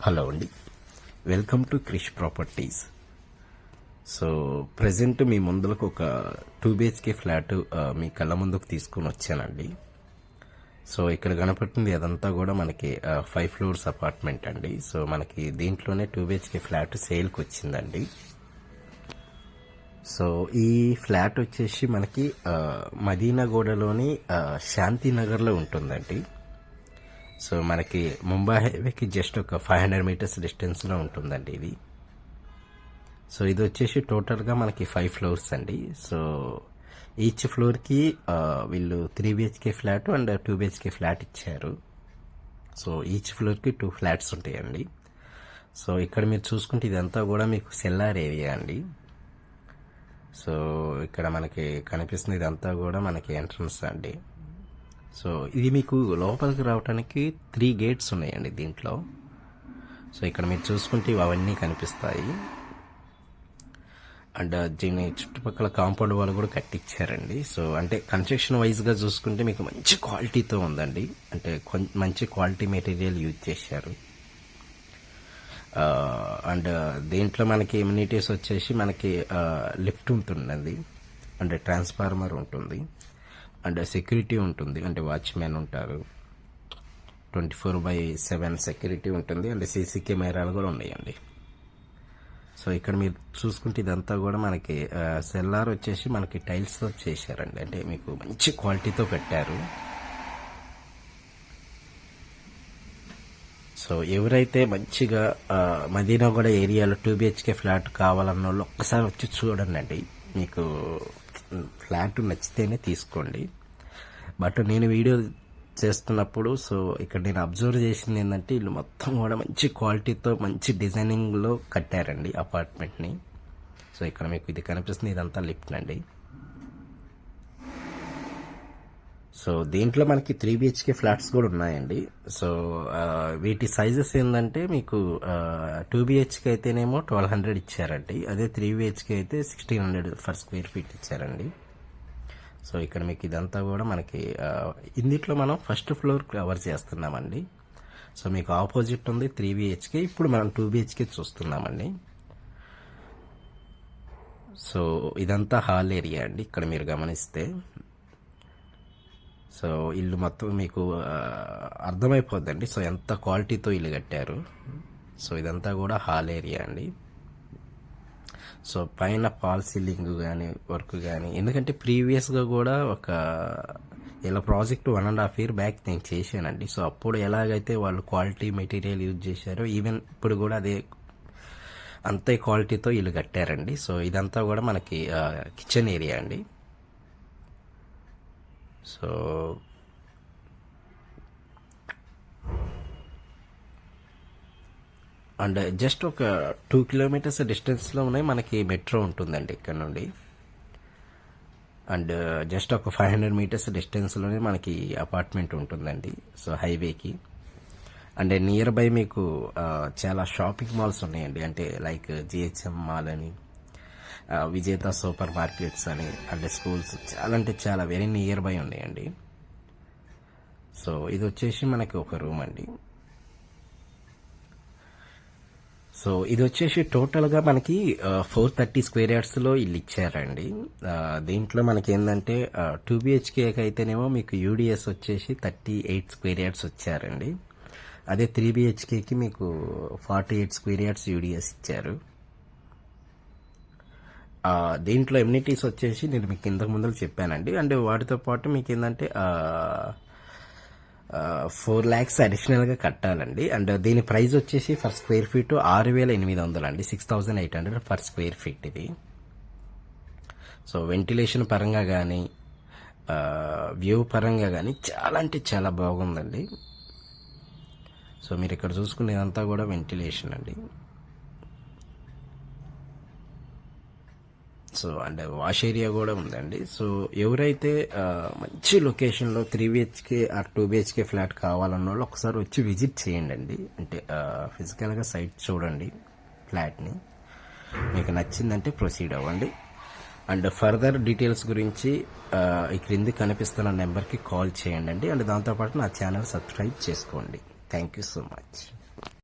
Hello అండి, welcome to Krish properties. So present మీ ముందులకు ఒక 2 BHK ఫ్లాట్ మీ కళ్ళ ముందుకు తీసుకుని వచ్చానండి. సో ఇక్కడ కనపడుతుంది అదంతా కూడా మనకి 5 floors అపార్ట్మెంట్ అండి. సో మనకి దీంట్లోనే 2 BHK ఫ్లాట్ సేల్కి వచ్చిందండి. సో ఈ ఫ్లాట్ వచ్చేసి మనకి మదీనాగూడలోని శాంతినగర్లో ఉంటుందండి. సో మనకి ముంబై హైవేకి జస్ట్ ఒక 500 meters డిస్టెన్స్లో ఉంటుందండి ఇది. సో ఇది వచ్చేసి టోటల్గా మనకి 5 floors అండి. సో ఈచ్ ఫ్లోర్కి వీళ్ళు 3 BHK flat and 2 BHK flat ఇచ్చారు. సో ఈచ్ ఫ్లోర్కి 2 ఫ్లాట్స్ ఉంటాయండి. సో ఇక్కడ మీరు చూసుకుంటే ఇదంతా కూడా మీకు సెల్లార్ ఏరియా అండి. సో ఇక్కడ మనకి కనిపిస్తుంది ఇదంతా కూడా మనకి ఎంట్రన్స్ అండి. సో ఇది మీకు లోపలికి రావడానికి 3 gates ఉన్నాయండి దీంట్లో. సో ఇక్కడ మీరు చూసుకుంటే అవన్నీ కనిపిస్తాయి. అండ్ దీని చుట్టుపక్కల కాంపౌండ్ వాళ్ళు కూడా కట్టించారండి. సో అంటే కన్స్ట్రక్షన్ వైజ్గా చూసుకుంటే మీకు మంచి క్వాలిటీతో ఉందండి. అంటే మంచి క్వాలిటీ మెటీరియల్ యూజ్ చేశారు. అండ్ దీంట్లో మనకి ఇమ్యూనిటీస్ వచ్చేసి మనకి లిఫ్ట్ ఉంటుందండి, అంటే ట్రాన్స్ఫార్మర్ ఉంటుంది, అండ్ సెక్యూరిటీ ఉంటుంది, అంటే వాచ్మెన్ ఉంటారు, 24/7 సెక్యూరిటీ ఉంటుంది, అండ్ సీసీ కెమెరాలు కూడా ఉన్నాయండి. సో ఇక్కడ మీరు చూసుకుంటే ఇదంతా కూడా మనకి సెల్లార్ వచ్చేసి మనకి టైల్స్తో చేశారండి, అంటే మీకు మంచి క్వాలిటీతో కట్టారు. సో ఎవరైతే మంచిగా మదీనాగూడ ఏరియాలో 2 BHK ఫ్లాట్ కావాలన్న వాళ్ళు ఒక్కసారి వచ్చి చూడండి అండి. మీకు ఫ్లాట్ నచ్చితేనే తీసుకోండి. బట్ నేను వీడియో చేస్తున్నప్పుడు సో ఇక్కడ నేను అబ్జర్వ్ చేసింది ఏంటంటే వీళ్ళు మొత్తం కూడా మంచి క్వాలిటీతో మంచి డిజైనింగ్లో కట్టారండి అపార్ట్మెంట్ని. సో ఇక్కడ మీకు ఇది కనిపిస్తుంది, ఇదంతా లిఫ్ట్ అండి. సో దీంట్లో మనకి 3 BHK ఫ్లాట్స్ కూడా ఉన్నాయండి. సో వీటి సైజెస్ ఏంటంటే మీకు 2 BHK అయితేనేమో 1200 ఇచ్చారండి, అదే 3 BHK అయితే 1600 per square feet ఇచ్చారండి. సో ఇక్కడ మీకు ఇదంతా కూడా మనకి ఇందులో మనం ఫస్ట్ ఫ్లోర్ కవర్ చేస్తున్నామండి. సో మీకు ఆపోజిట్ ఉంది 3 BHK, ఇప్పుడు మనం 2 BHK చూస్తున్నామండి. సో ఇదంతా హాల్ ఏరియా అండి. ఇక్కడ మీరు గమనిస్తే సో ఇల్లు మొత్తం మీకు అర్థమైపోద్దండి సో ఎంత క్వాలిటీతో ఇల్లు కట్టారు. సో ఇదంతా కూడా హాల్ ఏరియా అండి. సో పైన ఫాల్ సీలింగ్ కానీ వర్క్ కానీ, ఎందుకంటే ప్రీవియస్గా కూడా ఒక ఇలా ప్రాజెక్ట్ 1.5 year బ్యాక్ నేను చేశానండి. సో అప్పుడు ఎలాగైతే వాళ్ళు క్వాలిటీ మెటీరియల్ యూజ్ చేశారో ఈవెన్ ఇప్పుడు కూడా అదే అంతే క్వాలిటీతో ఇల్లు కట్టారండి. సో ఇదంతా కూడా మనకి కిచెన్ ఏరియా అండి. సో అండ్ జస్ట్ ఒక 2 kilometers డిస్టెన్స్లో ఉన్నాయి మనకి మెట్రో ఉంటుందండి ఇక్కడ నుండి. అండ్ జస్ట్ ఒక 500 meters డిస్టెన్స్లోనే మనకి అపార్ట్మెంట్ ఉంటుందండి. సో హైవేకి అండ్ నియర్ బై మీకు చాలా షాపింగ్ మాల్స్ ఉన్నాయండి, అంటే లైక్ GHM మాల్ అని, విజేత సూపర్ మార్కెట్స్ అని, అంటే స్కూల్స్ చాలా అంటే చాలా వెరీ నియర్ బై ఉన్నాయండి. సో ఇది వచ్చేసి మనకి ఒక రూమ్ అండి. సో ఇది వచ్చేసి టోటల్గా మనకి 430 square yardsలో ఇల్లు ఇచ్చారండి. దీంట్లో మనకి ఏంటంటే 2 BHK అయితేనేమో మీకు UDS వచ్చేసి 38 square yards వచ్చారండి, అదే 3 BHKకి మీకు 48 square yards UDS ఇచ్చారు. దీంట్లో ఎమ్యూనిటీస్ వచ్చేసి నేను మీకు ఇంతకు ముందు చెప్పానండి. అండ్ వాటితో పాటు మీకు ఏంటంటే 4 lakhs అడిషనల్గా కట్టాలండి. అండ్ దీని ప్రైస్ వచ్చేసి ఫర్ స్క్వేర్ ఫీట్ 6800 అండి, 6800 per square feet ఇది. సో వెంటిలేషన్ పరంగా కానీ వ్యూ పరంగా కానీ చాలా అంటే చాలా బాగుందండి. సో మీరు ఇక్కడ చూసుకునేదంతా కూడా వెంటిలేషన్ అండి. సో అండ్ వాష్ ఏరియా కూడా ఉందండి. సో ఎవరైతే మంచి లొకేషన్లో 3 BHK ఆర్ 2 BHK ఫ్లాట్ కావాలన్న వాళ్ళు ఒకసారి వచ్చి విజిట్ చేయండి అండి. అంటే ఫిజికల్గా సైట్ చూడండి ఫ్లాట్ని, మీకు నచ్చిందంటే ప్రొసీడ్ అవ్వండి. అండ్ ఫర్దర్ డీటెయిల్స్ గురించి ఈ క్రింది కనిపిస్తున్న నెంబర్కి కాల్ చేయండి అండి. అండ్ దాంతోపాటు నా ఛానల్ సబ్స్క్రైబ్ చేసుకోండి. Thank you so much.